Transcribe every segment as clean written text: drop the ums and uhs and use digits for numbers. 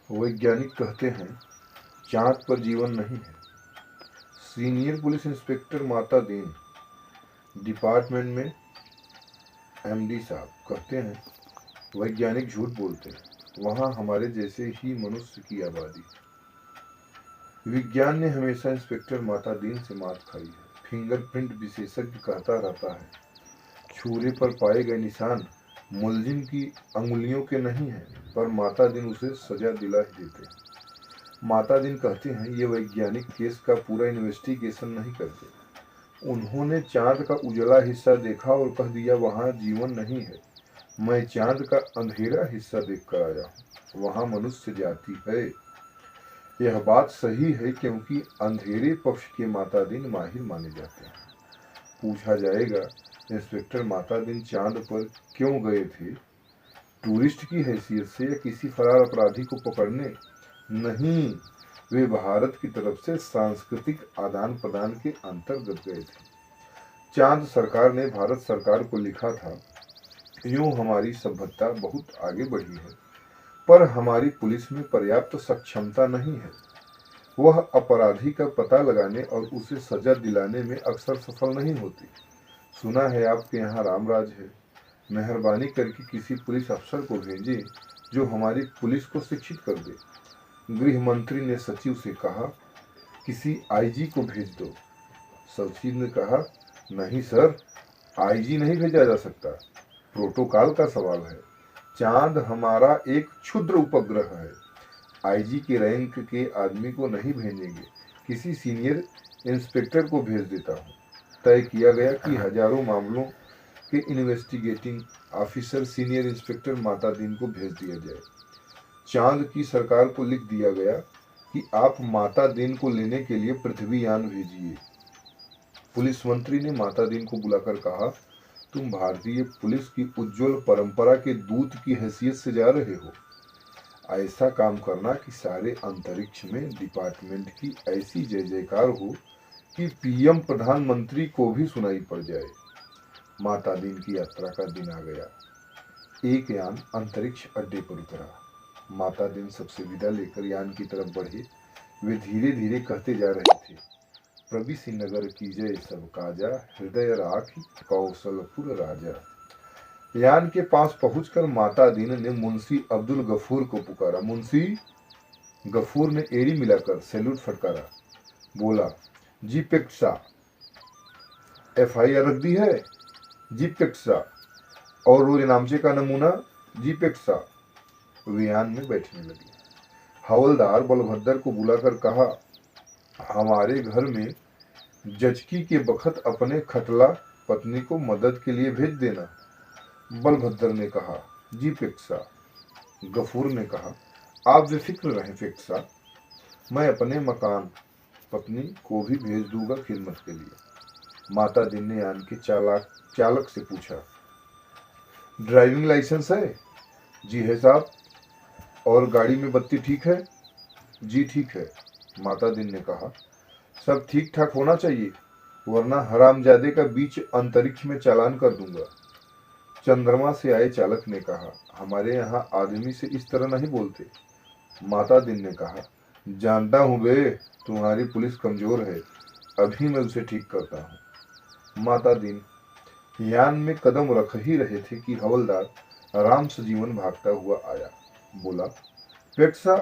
वैज्ञानिक कहते हैं चांद पर जीवन नहीं है। सीनियर पुलिस इंस्पेक्टर माता दीन डिपार्टमेंट में एमडी साहब कहते हैं वैज्ञानिक झूठ बोलते हैं, वहाँ हमारे जैसे ही मनुष्य की आबादी। विज्ञान ने हमेशा इंस्पेक्टर माता दीन से मात खाई है। फिंगरप्रिंट विशेषज्ञ कहता रहता है छुरे पर पाए गए निशान मुलजिम की अंगुलियों के नहीं हैं, पर माता दिन उसे सजा दिला ही देते हैं। माता दिन कहते हैं ये वैज्ञानिक केस का पूरा इन्वेस्टिगेशन नहीं करते। उन्होंने चांद का उजला हिस्सा देखा और कह दिया वहाँ जीवन नहीं है। मैं चांद का अंधेरा हिस्सा देखकर आया हूँ, वहाँ मनुष्य जाति है। यह बात सही है क्योंकि अंधेरे पक्ष के माता दिन माहिर माने जाते हैं। पूछा जाएगा इंस्पेक्टर माता दिन चांद पर क्यों गए थे, टूरिस्ट की हैसियत से या किसी फरार अपराधी को पकड़ने? नहीं, वे भारत की तरफ से सांस्कृतिक आदान प्रदान के अंतर्गत गए थे। चांद सरकार ने भारत सरकार को लिखा था यूं हमारी सभ्यता बहुत आगे बढ़ी है, पर हमारी पुलिस में पर्याप्त सक्षमता नहीं है। वह अपराधी का पता लगाने और उसे सजा दिलाने में अक्सर सफल नहीं होती। सुना है आपके यहाँ रामराज है, मेहरबानी करके किसी पुलिस अफसर को भेजें जो हमारी पुलिस को शिक्षित कर दे। गृह मंत्री ने सचिव से कहा किसी आईजी को भेज दो। सचिव ने कहा नहीं सर, आईजी नहीं भेजा जा सकता, प्रोटोकॉल का सवाल है। चांद हमारा एक क्षुद्र उपग्रह है, आईजी के रैंक के आदमी को नहीं भेजेंगे, किसी सीनियर इंस्पेक्टर को भेज देता हूँ। तय किया गया कि हजारों मामलों के इन्वेस्टिगेटिंग ऑफिसर सीनियर इंस्पेक्टर माता दिन को भेज दिया जाए। चांद की सरकार को लिख दिया गया कि आप माता दिन को लेने के लिए पृथ्वीयान भेजिए। पुलिस मंत्री ने माता दिन को बुलाकर कहा तुम भारतीय पुलिस की उज्जवल परंपरा के दूत की हैसियत से जा रहे हो। ऐसा काम करना कि सारे अंतरिक्ष में डिपार्टमेंट की ऐसी जय जयकार हो कि पीएम प्रधानमंत्री को भी सुनाई पड़ जाए। माता दिन की यात्रा का दिन आ गया। एक यान अंतरिक्ष अड्डे पर उतरा। माता दिन सबसे विदा लेकर यान की तरफ बढ़े। वे धीरे धीरे कहते जा रहे थे प्रविशि नगर की जय सब काजा, हृदय राखी कौशलपुर राजा। यान के पास पहुंचकर माता दीन ने मुंशी अब्दुल गफूर को पुकारा। मुंशी गफूर ने एड़ी मिलाकर सैल्यूट फटकारा। बोला जी पेक्सा। एफआईआर रख दी है जी पेक्सा, और रोज नामचे का नमूना जी पेक्सा। वे यान में बैठने लगे। हवलदार बलभद्र को बुलाकर कहा हमारे घर में जचकी के बखत अपने खटला पत्नी को मदद के लिए भेज देना। बलभद्र ने कहा जी पेक्सा। गफूर ने कहा आप बेफिक्र रहें पेक्सा, मैं अपने मकान पत्नी को भी भेज दूंगा खिदमत के लिए। माता दिन ने यान के चालक से पूछा ड्राइविंग लाइसेंस है? जी है साहब। और गाड़ी में बत्ती ठीक है? जी ठीक है। माता दिन ने कहा सब ठीक ठाक होना चाहिए, वरना हरामजादे का बीच अंतरिक्ष में चालान कर दूंगा। चंद्रमा से आए चालक ने कहा हमारे यहाँ आदमी से इस तरह नहीं बोलते। माता दिन ने कहा जानता हूँ बे, तुम्हारी पुलिस कमजोर है, अभी मैं उसे ठीक करता हूँ। माता दिन यान में कदम रख ही रहे थे कि हवलदार राम सजीवन भागता हुआ आया। बोला पेक्सा,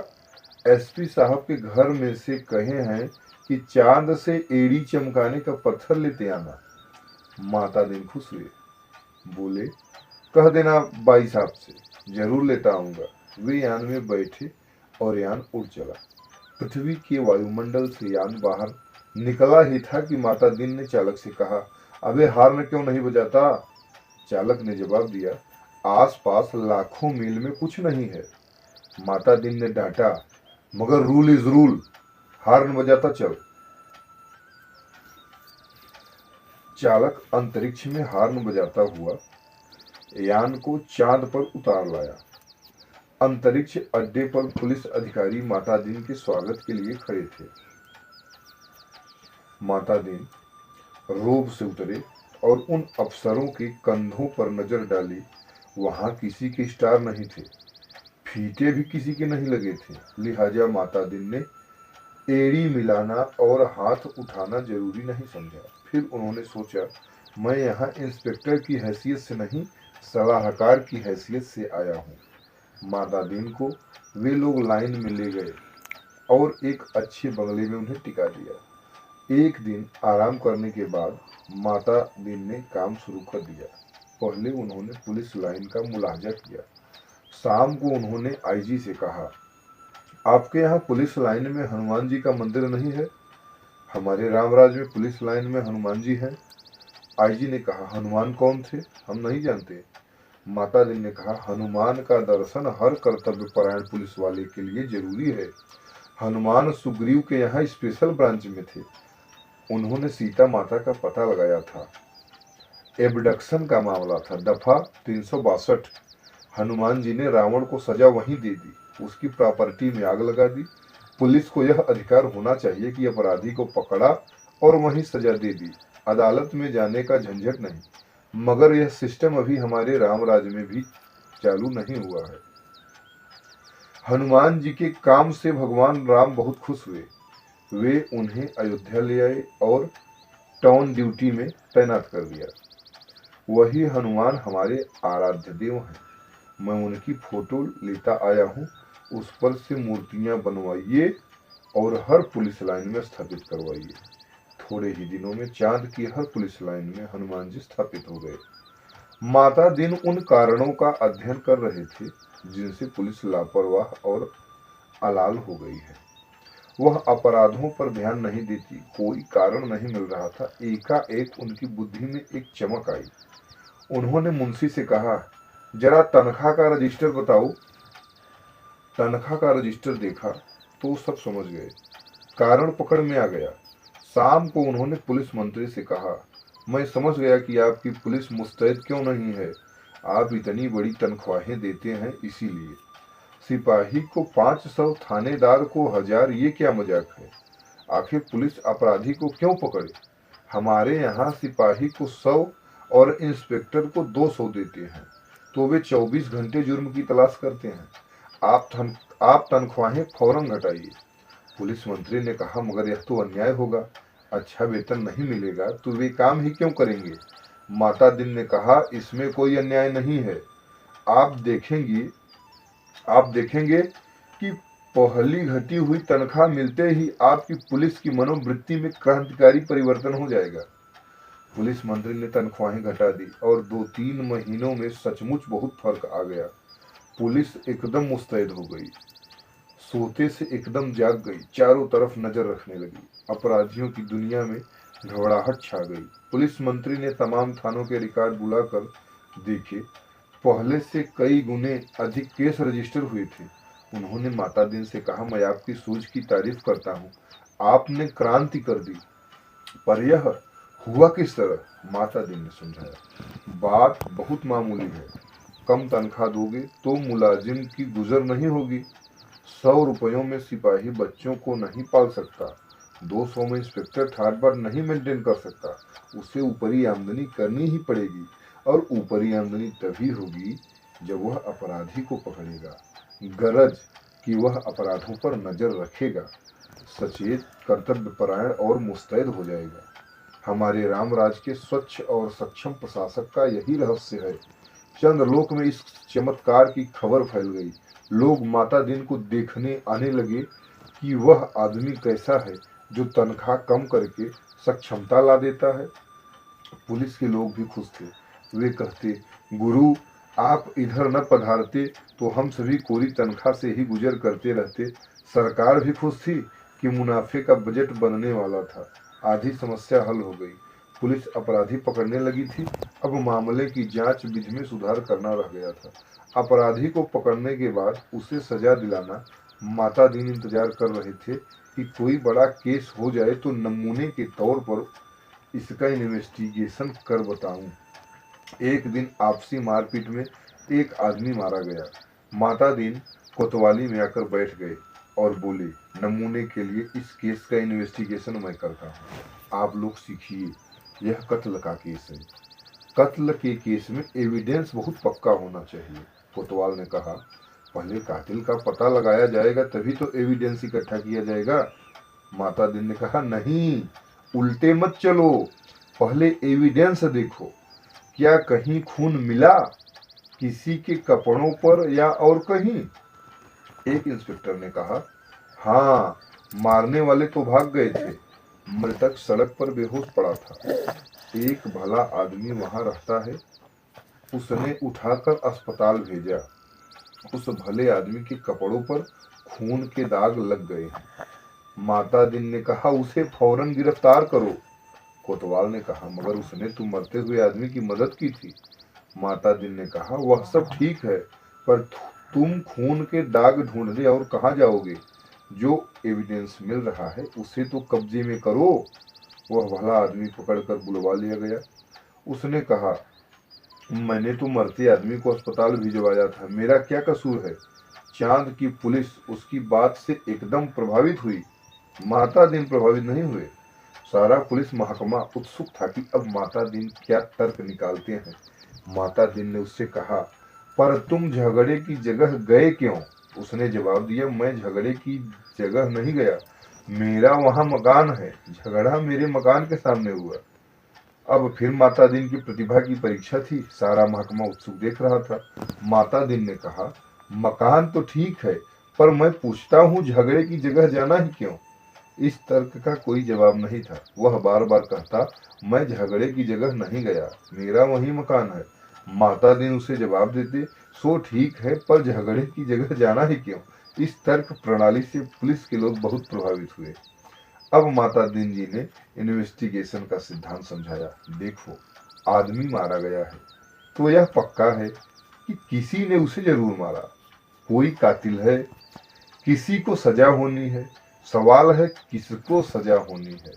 एसपी साहब के घर में से कहे हैं कि चांद से एड़ी चमकाने का पत्थर लेते आना। माता दिन खुश हुए, बोले कह देना बाई साहब से, जरूर लेता आऊंगा। वे यान में बैठे और यान उड़ चला। पृथ्वी के वायुमंडल से यान बाहर निकला ही था कि माता दिन ने चालक से कहा अबे हार्न क्यों नहीं बजाता? चालक ने जवाब दिया आसपास लाखों मील में कुछ नहीं है। माता दिन ने डांटा मगर रूल इज रूल, हार्न बजाता चल। चालक अंतरिक्ष में हार्न बजाता हुआ यान को चांद पर उतार लाया। अंतरिक्ष अड्डे पर पुलिस अधिकारी माता दिन के स्वागत के लिए खड़े थे। माता दिन रोब से उतरे और उन अफसरों के कंधों पर नजर डाली। वहां किसी के स्टार नहीं थे। फीते भी किसी के नहीं लगे थे। लिहाजा माता दिन ने एड़ी मिलाना और हाथ उठाना जरूरी नहीं समझा। फिर उन्होंने सोचा, मैं यहाँ इंस्पेक्टर की हैसियत से नहीं, सलाहकार की हैसियत से आया हूँ। माता दिन को वे लोग लाइन में ले गए और एक अच्छे बंगले में उन्हें टिका दिया। एक दिन आराम करने के बाद माता दिन ने काम शुरू कर दिया। पहले उन्होंने पुलिस लाइन का मुलाहजा किया। शाम को उन्होंने आईजी से कहा, आपके यहाँ पुलिस लाइन में हनुमान जी का मंदिर नहीं है? हमारे रामराज में पुलिस लाइन में हनुमान जी हैं। आईजी ने कहा, हनुमान कौन थे? हम नहीं जानते। माता दिन ने कहा, हनुमान का दर्शन हर कर्तव्य परायण पुलिस वाले के लिए जरूरी है। हनुमान सुग्रीव के यहाँ स्पेशल ब्रांच में थे। उन्होंने सीता माता का पता लगाया था। एबडक्शन का मामला था, दफा 362। हनुमान जी ने रावण को सजा वहीं दे दी, उसकी प्रॉपर्टी में आग लगा दी। पुलिस को यह अधिकार होना चाहिए कि अपराधी को पकड़ा और वहीं सजा दे दी, अदालत में जाने का झंझट नहीं। मगर यह सिस्टम अभी हमारे रामराज में भी चालू नहीं हुआ है। हनुमान जी के काम से भगवान राम बहुत खुश हुए। वे उन्हें अयोध्या ले आए और टाउन ड्यूटी में तैनात कर दिया। वही हनुमान हमारे आराध्य देव हैं। मैं उनकी फोटो लेता आया हूँ। उस पर से मूर्तियां बनवाइए और हर पुलिस लाइन में स्थापित करवाइए। थोड़े ही दिनों में चांद की हर पुलिस लाइन में हनुमान जी स्थापित हो गए। माता दिन उन कारणों का अध्ययन कर रहे थे जिनसे पुलिस लापरवाह और अलाल हो गई है। वह अपराधों पर ध्यान नहीं देती, कोई कारण नहीं मिल रहा था। एकाएक उनकी बुद्धि में एक चमक आई। उन्होंने मुंशी से कहा, जरा तनख्वाह का रजिस्टर बताओ। तनख्वाह का रजिस्टर देखा तो सब समझ गए। कारण पकड़ में आ गया। शाम को उन्होंने पुलिस मंत्री से कहा, मैं समझ गया कि आपकी पुलिस मुस्तैद क्यों नहीं है। आप इतनी बड़ी तनख्वाहें देते हैं इसीलिए। सिपाही को 500, थानेदार को 1000, ये क्या मजाक है? आखिर पुलिस अपराधी को क्यों पकड़े? हमारे यहाँ सिपाही को 100 और इंस्पेक्टर को 200 देते हैं, तो वे 24 घंटे जुर्म की तलाश करते हैं। आप तनख्वाहें फौरन घटाइए। पुलिस मंत्री ने कहा, मगर यह तो अन्याय होगा। अच्छा वेतन नहीं मिलेगा तो वे काम ही क्यों करेंगे? माता दिन ने कहा, इसमें कोई अन्याय नहीं है। आप देखेंगे कि पहली घटी हुई तनख्वाह मिलते ही आपकी पुलिस की मनोवृत्ति में क्रांतिकारी परिवर्तन हो जाएगा। पुलिस मंत्री ने तनख्वाहें घटा दी और 2-3 महीनों में सचमुच बहुत फर्क आ गया। पुलिस एकदम मुस्तैद हो गई, सोते से एकदम जाग गई, चारों तरफ नजर रखने लगी। अपराधियों की दुनिया में घबराहट छा गई। पुलिस मंत्री ने तमाम थानों के रिकॉर्ड बुलाकर देखे। पहले से कई गुने अधिक केस रजिस्टर हुए थे। उन्होंने माता दिन से कहा, मैं आपकी सूझ की तारीफ करता हूँ, आपने क्रांति कर दी। पर यह हुआ किस तरह? माता दिन ने समझाया, बात बहुत मामूली है। कम तनख्वाह दोगे तो मुलाजिम की गुजर नहीं होगी। 100 रुपयों में सिपाही बच्चों को नहीं पाल सकता। 200 में इंस्पेक्टर ठाट बाट नहीं मेंटेन कर सकता। उसे ऊपरी आमदनी करनी ही पड़ेगी, और ऊपरी आमदनी तभी होगी जब वह अपराधी को पकड़ेगा, गरज कि वह अपराधों पर नजर रखेगा, सचेत, कर्तव्यपरायण और मुस्तैद हो जाएगा। हमारे रामराज के स्वच्छ और सक्षम प्रशासक का यही रहस्य है। चंद्रलोक में इस चमत्कार की खबर फैल गई। लोग माता दिन को देखने आने लगे कि वह आदमी कैसा है जो तनख्वाह कम करके सक्षमता ला देता है। पुलिस के लोग भी खुश थे। वे कहते, गुरु आप इधर न पधारते तो हम सभी कोरी तनख्वाह से ही गुजर करते रहते। सरकार भी खुश थी कि मुनाफे का बजट बनने वाला था। आधी समस्या हल हो गई। पुलिस अपराधी पकड़ने लगी थी। अब मामले की जांच विधि में सुधार करना रह गया था। अपराधी को पकड़ने के बाद उसे सजा दिलाना माता दिन इंतजार कर रहे थे कि कोई बड़ा केस हो जाए तो नमूने के तौर पर इसका इन्वेस्टिगेशन कर बताऊं। एक दिन आपसी मारपीट में एक आदमी मारा गया। माता दिन कोतवाली में आकर बैठ गए और बोले, नमूने के लिए इस केस का इन्वेस्टिगेशन मैं करता हूँ, आप लोग सीखिए। यह कत्ल का केस है। कत्ल के केस में एविडेंस बहुत पक्का होना चाहिए। कोतवाल ने कहा, पहले कातिल का पता लगाया जाएगा, तभी तो एविडेंस इकट्ठा किया जाएगा। माता दिन ने कहा, नहीं, उल्टे मत चलो, पहले एविडेंस देखो। क्या कहीं खून मिला, किसी के कपड़ों पर या और कहीं? एक इंस्पेक्टर ने कहा, हाँ, मारने वाले तो भाग गए थे, मृतक सड़क पर बेहोश पड़ा था। एक भला आदमी वहां रहता है, उसने उठाकर अस्पताल भेजा। उस भले आदमी के कपड़ों पर खून के दाग लग गए हैं। माता दिन ने कहा, उसे फौरन गिरफ्तार करो। कोतवाल ने कहा, मगर उसने तो मरते हुए आदमी की मदद की थी। माता दिन ने कहा, वह सब ठीक है, पर तुम खून के दाग ढूंढने और कहाँ जाओगे? जो एविडेंस मिल रहा है उसे तो कब्जे में करो। वह भला आदमी पकड़कर बुलवा लिया गया। उसने कहा, मैंने तो मरते आदमी को अस्पताल भिजवाया था, मेरा क्या कसूर है? चांद की पुलिस उसकी बात से एकदम प्रभावित हुई। माता दिन प्रभावित नहीं हुए। सारा पुलिस महकमा उत्सुक था कि अब माता दिन क्या तर्क निकालते हैं। माता दिन ने उससे कहा, पर तुम झगड़े की जगह गए क्यों? उसने जवाब दिया, मैं झगड़े की जगह नहीं गया, मेरा वहां मकान है, झगड़ा मेरे मकान के सामने हुआ। अब फिर माता दिन की प्रतिभा की परीक्षा थी। सारा महकमा उत्सुक देख रहा था। माता दिन ने कहा, मकान तो ठीक है, पर मैं पूछता हूँ झगड़े की जगह जाना ही क्यों? इस तर्क का कोई जवाब नहीं था। वह बार बार कहता, मैं झगड़े की जगह नहीं गया, मेरा वही मकान है। माता दिन उसे जवाब देते, सो ठीक है, पर झगड़े की जगह जाना ही क्यों? इस तर्क प्रणाली से पुलिस के लोग बहुत प्रभावित हुए। अब माता दिन जी ने इन्वेस्टिगेशन का सिद्धांत समझाया। देखो, आदमी मारा गया है तो यह पक्का है कि किसी ने उसे जरूर मारा। कोई कातिल है, किसी को सजा होनी है। सवाल है किसको सजा होनी है।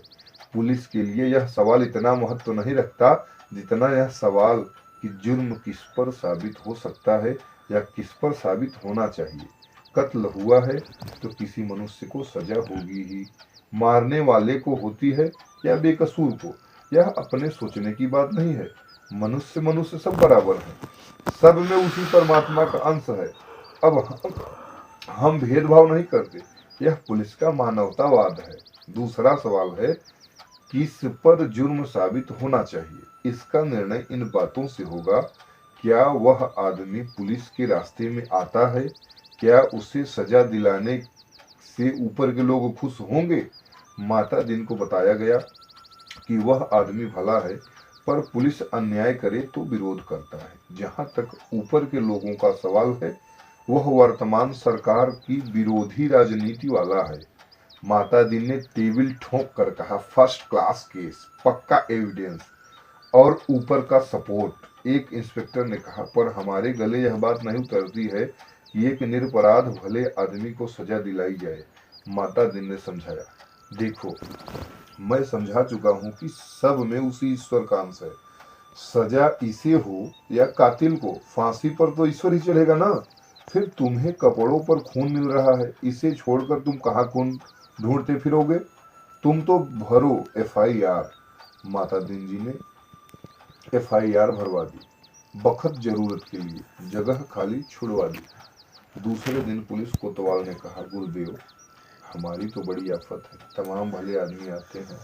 पुलिस के लिए यह सवाल इतना महत्व नहीं रखता जितना यह सवाल कि जुर्म किस पर साबित हो सकता है या किस पर साबित होना चाहिए। कत्ल हुआ है तो किसी मनुष्य को सजा होगी ही, मारने वाले को होती है या बेकसूर को, यह अपने सोचने की बात नहीं है। मनुष्य मनुष्य सब बराबर है, सब में उसी परमात्मा का अंश है। अब हम भेदभाव नहीं करते, यह पुलिस का मानवतावाद है। दूसरा सवाल है, किस पर जुर्म साबित होना चाहिए। इसका निर्णय इन बातों से होगा, क्या वह आदमी पुलिस के रास्ते में आता है, क्या उसे सजा दिलाने से ऊपर के लोग खुश होंगे। माता दिन को बताया गया कि वह आदमी भला है, पर पुलिस अन्याय करे तो विरोध करता है। जहां तक ऊपर के लोगों का सवाल है, वह वर्तमान सरकार की विरोधी राजनीति वाला है। माता दिन ने टेबल ठोक कर कहा, फर्स्ट क्लास केस, पक्का एविडेंस और ऊपर का सपोर्ट। एक इंस्पेक्टर ने कहा, पर हमारे गले यह बात नहीं उतरती है कि एक निरपराध भले आदमी को सजा दिलाई जाए। माता दिन ने समझाया, देखो, मैं समझा चुका हूं कि सब में उसी ईश्वर का अंश है। सजा इसे हो या कातिल को, फांसी पर तो ईश्वर ही चढ़ेगा ना। फिर तुम्हें कपड़ों पर खून मिल रहा है, इसे छोड़कर तुम कहाँ खून ढूंढते फिरोगे? तुम तो भरो एफआईआर। माता दिन जी ने एफआईआर भरवा दी, बखत जरूरत के लिए जगह खाली छुड़वा दी। दूसरे दिन पुलिस कोतवाल ने कहा, गुरुदेव, हमारी तो बड़ी आफत है। तमाम भले आदमी आते हैं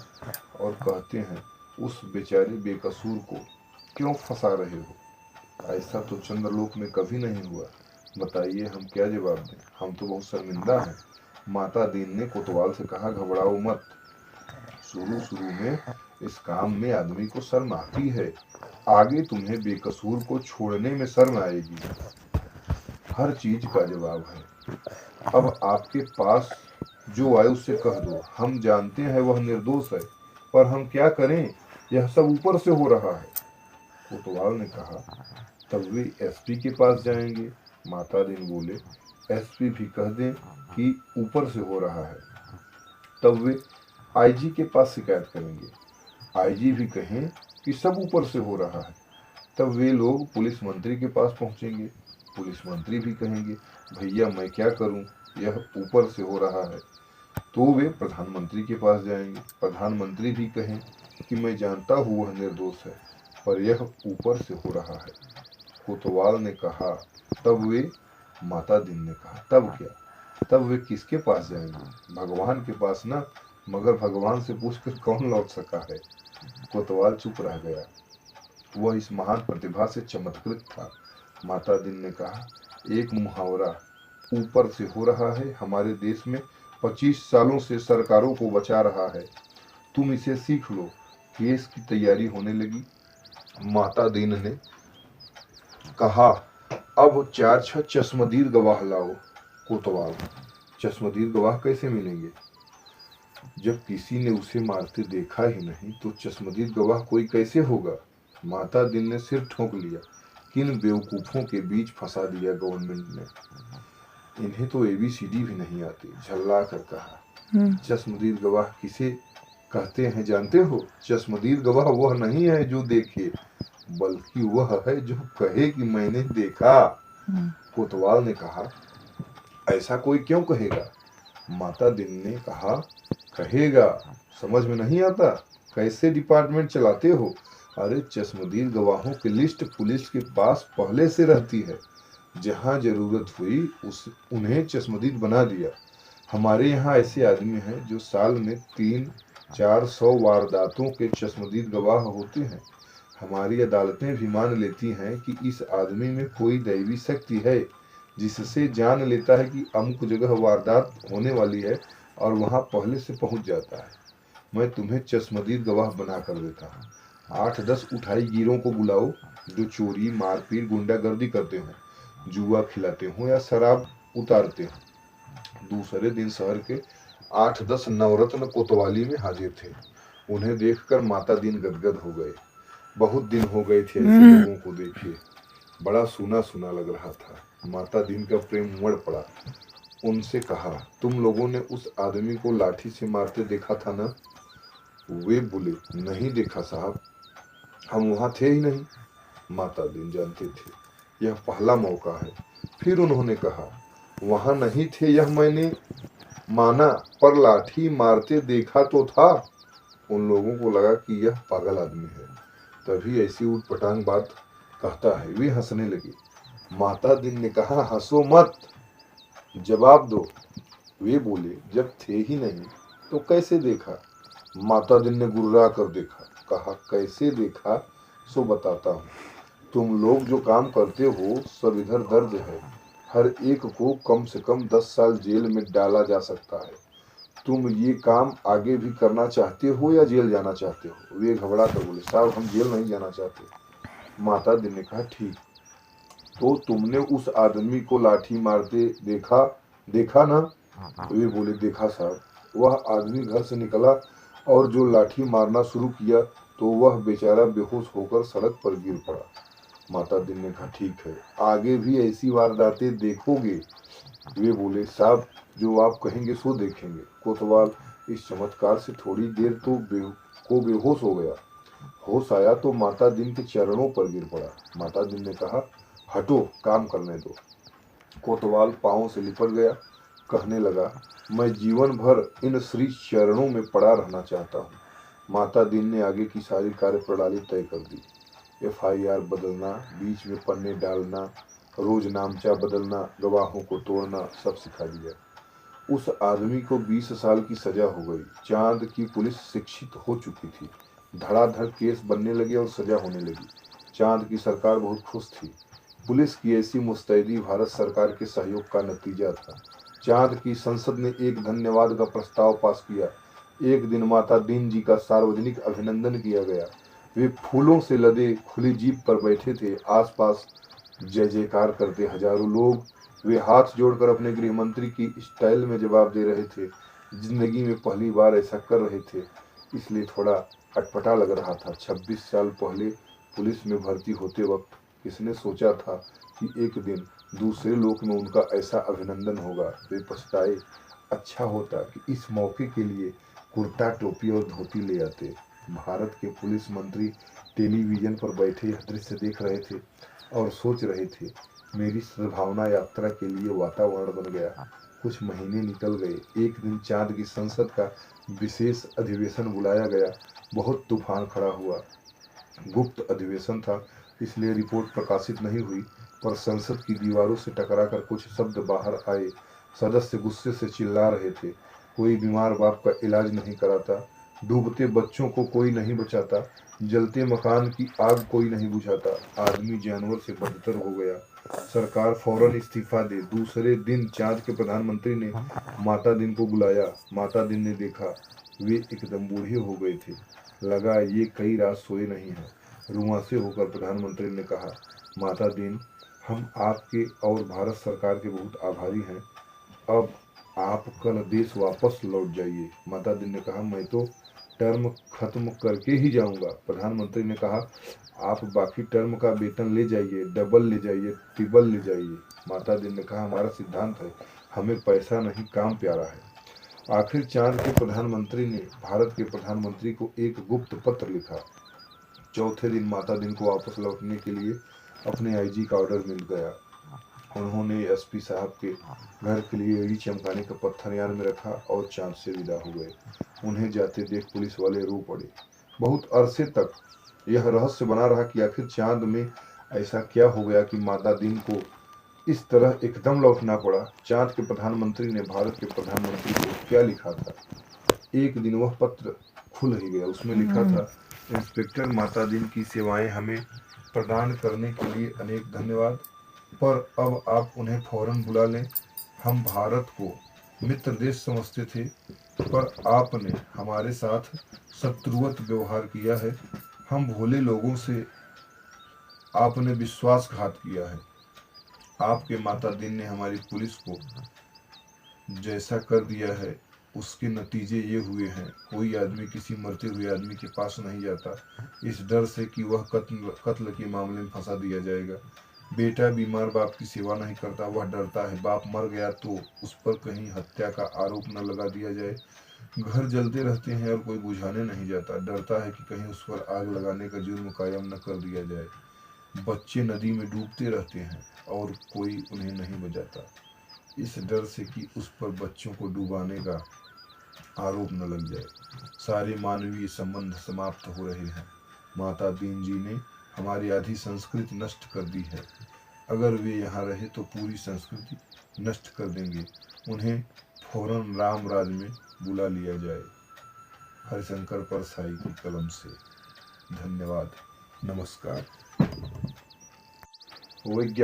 और कहते हैं, उस बेचारे बेकसूर को क्यों फंसा रहे हो? ऐसा तो चंद्रलोक में कभी नहीं हुआ। बताइए, हम क्या जवाब दें? हम तो बहुत शर्मिंदा हैं। माता दीन ने कोतवाल से कहा, घबराओ मत। शुरू शुरू में इस काम में आदमी को शर्म आती है, आगे तुम्हें बेकसूर को छोड़ने में शर्म आएगी। हर चीज का जवाब है। अब आपके पास जो आए उससे कह दो, हम जानते हैं वह निर्दोष है, पर हम क्या करें, यह सब ऊपर से हो रहा है। कोतवाल ने कहा, तब वे एसपी के पास जाएंगे। माता दिन बोले, एसपी भी कह दें कि ऊपर से हो रहा है, तब वे आईजी के पास शिकायत करेंगे। आईजी भी कहें कि सब ऊपर से हो रहा है, तब वे लोग पुलिस मंत्री के पास पहुंचेंगे। पुलिस मंत्री भी कहेंगे, भैया मैं क्या करूं, यह ऊपर से हो रहा है, तो वे प्रधानमंत्री के पास जाएंगे। प्रधानमंत्री भी कहें कि मैं जानता हूं वह निर्दोष है, पर यह ऊपर से हो रहा है। कोतवाल ने कहा, तब वे माता दीन ने कहा, तब क्या? तब वे किसके पास जाएंगे? भगवान के पास ना, मगर भगवान से पूछकर कौन लौट सका है? कोतवाल चुप रह गया। वह इस महान प्रतिभा से चमत्कृत था। माता दीन ने कहा, एक मुहावरा ऊपर से हो रहा है, हमारे देश में 25 सालों से सरकारों को बचा रहा है। तुम इसे सीख लो। केस की तैयारी होने लगी। माता दीन ने कहा, अब 4-6 चश्मदीद गवाह लाओ। कोतवाल, चश्मदीद गवाह कैसे मिलेंगे? जब किसी ने उसे मारते देखा ही नहीं तो चश्मदीद गवाह कोई कैसे होगा? माता दीन ने सिर ठोंक लिया। किन बेवकूफों के बीच फंसा दिया गवर्नमेंट ने। इन्हें तो ABCD भी नहीं आती। झल्ला कर कहा, चश्मदीद गवाह किसे कहते हैं जानते हो? चश्मदीद गवाह वह नहीं है जो देखे, बल्कि वह है जो कहे कि मैंने देखा। कोतवाल ने कहा, ऐसा कोई क्यों कहेगा? माता दीन ने कहा, कहेगा? समझ में नहीं आता? कैसे डिपार्टमेंट चलाते हो? अरे चश्मदीद गवाहों की लिस्ट पुलिस के पास पहले से रहती है। जहां जरूरत हुई उन्हें चश्मदीद बना दिया। हमारे यहाँ ऐसे आदमी हैं जो साल में 300-400 वारदातों के चश्मदीद गवाह होते हैं। हमारी अदालतें भी मान लेती हैं कि इस आदमी में कोई दैवी शक्ति है, जिससे जान लेता है कि अमुक जगह वारदात होने वाली है और वहां पहले से पहुंच जाता है। मैं तुम्हें चश्मदीद गवाह बना कर देता हूँ। 8-10 उठाई गिरों को बुलाओ जो चोरी, मारपीट, गुंडागर्दी करते हो, जुआ खिलाते हो या शराब उतारते हो। दूसरे दिन शहर के 8-10 नवरत्न कोतवाली में हाजिर थे। उन्हें देखकर माता दीन गदगद हो गए। बहुत दिन हो गए थे ऐसे लोगों को देखे। बड़ा सूना सूना लग रहा था। माता दीन का प्रेम उमड़ पड़ा। उनसे कहा, तुम लोगों ने उस आदमी को लाठी से मारते देखा था ना? वे बोले, नहीं देखा साहब, हम वहां थे ही नहीं। माता दीन जानते थे यह पहला मौका है। फिर उन्होंने कहा, वहां नहीं थे यह मैंने माना, पर लाठी मारते देखा तो था। उन लोगों को लगा कि यह पागल आदमी है, तभी ऐसी उटपटांग बात कहता है। वे हंसने लगे। माता दीन ने कहा, हंसो मत, जवाब दो। वे बोले, जब थे ही नहीं तो कैसे देखा? माता दीन ने गुर्रा कर देखा। कहा, कैसे देखा सो बताता हूँ। तुम लोग जो काम करते हो सब इधर दर्ज है। हर एक को कम से कम 10 साल जेल में डाला जा सकता है। तुम ये काम आगे भी करना चाहते हो या जेल जाना चाहते हो? वे घबरा कर बोले, साहब हम जेल नहीं जाना चाहते। माता दीन ने कहा, ठीक, तो तुमने उस आदमी को लाठी मारते देखा ना? वे बोले, देखा साहब। वह आदमी घर से निकला और जो लाठी मारना शुरू किया तो वह बेचारा बेहोश होकर सड़क पर गिर पड़ा। माता दीन ने कहा, ठीक है, आगे भी ऐसी वारदातें देखोगे? वे बोले, साहब जो आप कहेंगे सो देखेंगे। कोतवाल इस चमत्कार से थोड़ी देर तो बेहोश हो गया। होश आया तो माता दीन के चरणों पर गिर पड़ा। माता दीन ने कहा, हटो, काम करने दो। कोतवाल पांव से लिपट गया। कहने लगा, मैं जीवन भर इन श्री चरणों में पड़ा रहना चाहता हूँ। माता दीन ने आगे की सारी कार्य प्रणाली तय कर दी। FIR बदलना, बीच में पन्ने डालना, रोज नामचा बदलना, गवाहों को तोड़ना, सब सिखा दिया। उस आदमी को 20 साल की सजा हो गई। चांद की पुलिस शिक्षित हो चुकी थी। धड़ाधड़ केस बनने लगे और सजा होने लगी। चांद की सरकार बहुत खुश थी। पुलिस की ऐसी मुस्तैदी भारत सरकार के सहयोग का नतीजा था। चांद की संसद ने एक धन्यवाद का प्रस्ताव पास किया। एक दिन माता दीन जी का सार्वजनिक अभिनंदन किया गया। वे फूलों से लदे खुली जीप पर बैठे थे। आसपास जय जयकार करते हजारों लोग। वे हाथ जोड़कर अपने गृह मंत्री की स्टाइल में जवाब दे रहे थे। जिंदगी में पहली बार ऐसा कर रहे थे, इसलिए थोड़ा अटपटा लग रहा था। 26 साल पहले पुलिस में भर्ती होते वक्त किसने सोचा था कि एक दिन दूसरे लोक में उनका ऐसा अभिनंदन होगा। वे पछताए। अच्छा होता कि इस मौके के लिए कुर्ता, टोपी और धोती ले आते। भारत के पुलिस मंत्री टेलीविजन पर बैठे यह दृश्य देख रहे थे और सोच रहे थे, मेरी सद्भावना यात्रा के लिए वातावरण बन गया। कुछ महीने निकल गए। एक दिन चांद की संसद का विशेष अधिवेशन बुलाया गया। बहुत तूफान खड़ा हुआ। गुप्त अधिवेशन था, इसलिए रिपोर्ट प्रकाशित नहीं हुई। पर संसद की दीवारों से टकराकर कुछ शब्द बाहर आए। सदस्य गुस्से से चिल्ला रहे थे। कोई बीमार बाप का इलाज नहीं कराता, डूबते बच्चों को कोई नहीं बचाता, जलते मकान की आग कोई नहीं बुझाता। आदमी जानवर से बदतर हो गया। सरकार फौरन इस्तीफा दे। दूसरे दिन चाँद के प्रधानमंत्री ने माता दिन को बुलाया। माता दिन ने देखा, वे एकदम बूढ़े हो गए थे। लगा ये कई रात सोए नहीं हैं। रुआंसे होकर प्रधानमंत्री ने कहा, माता दिन, हम आपके और भारत सरकार के बहुत आभारी हैं। अब आप कल देश वापस लौट जाइए। माता दिन ने कहा, मैं तो टर्म खत्म करके ही जाऊंगा। प्रधानमंत्री ने कहा, आप बाकी टर्म का वेतन ले जाइए, डबल ले जाइए, ट्रिपल ले जाइए। माता दिन ने कहा, हमारा सिद्धांत है, हमें पैसा नहीं काम प्यारा है। आखिर चांद के प्रधानमंत्री ने भारत के प्रधानमंत्री को एक गुप्त पत्र लिखा। चौथे दिन माता दिन को वापस लौटने के लिए अपने आईजी का ऑर्डर मिल गया। उन्होंने एसपी साहब के घर के लिए एड़ी चमकाने का पत्थर यार में रखा और चांद से विदा हो गए। उन्हें जाते देख पुलिस वाले रो पड़े। बहुत अरसे तक यह रहस्य बना रहा कि आखिर चांद में ऐसा क्या हो गया कि माता दिन को इस तरह एकदम लौटना पड़ा। चांद के प्रधानमंत्री ने भारत के प्रधानमंत्री को क्या लिखा था? एक दिन वह पत्र खुल ही गया। उसमें लिखा था, इंस्पेक्टर, माता दिन की सेवाएं हमें प्रदान करने के लिए अनेक धन्यवाद, पर अब आप उन्हें फौरन बुला लें। हम भारत को मित्र देश समझते थे, पर आपने हमारे साथ शत्रुवत व्यवहार किया है। हम भोले लोगों से आपने विश्वासघात किया है। आपके माता दिन ने हमारी पुलिस को जैसा कर दिया है, उसके नतीजे ये हुए हैं। कोई आदमी किसी मरते हुए आदमी के पास नहीं जाता, इस डर से कि वह कत्ल के मामले में फंसा दिया जाएगा। बेटा बीमार बाप की सेवा नहीं करता, वह डरता है बाप मर गया तो उस पर कहीं हत्या का आरोप न लगा दिया जाए। घर जलते रहते हैं और कोई बुझाने नहीं जाता, डरता है कि कहीं उस पर आग लगाने का जुर्म कायम न कर दिया जाए। बच्चे नदी में डूबते रहते हैं और कोई उन्हें नहीं बचाता, इस डर से कि उस पर बच्चों को डुबाने का आरोप न लग जाए। सारे मानवीय संबंध समाप्त हो रहे हैं। माता दीन जी ने हमारी आधी संस्कृति नष्ट कर दी है। अगर वे यहाँ रहे तो पूरी संस्कृति नष्ट कर देंगे। उन्हें फौरन राम राज में बुला लिया जाए। हरिशंकर परसाई की कलम से। धन्यवाद। नमस्कार। वैज्ञानिक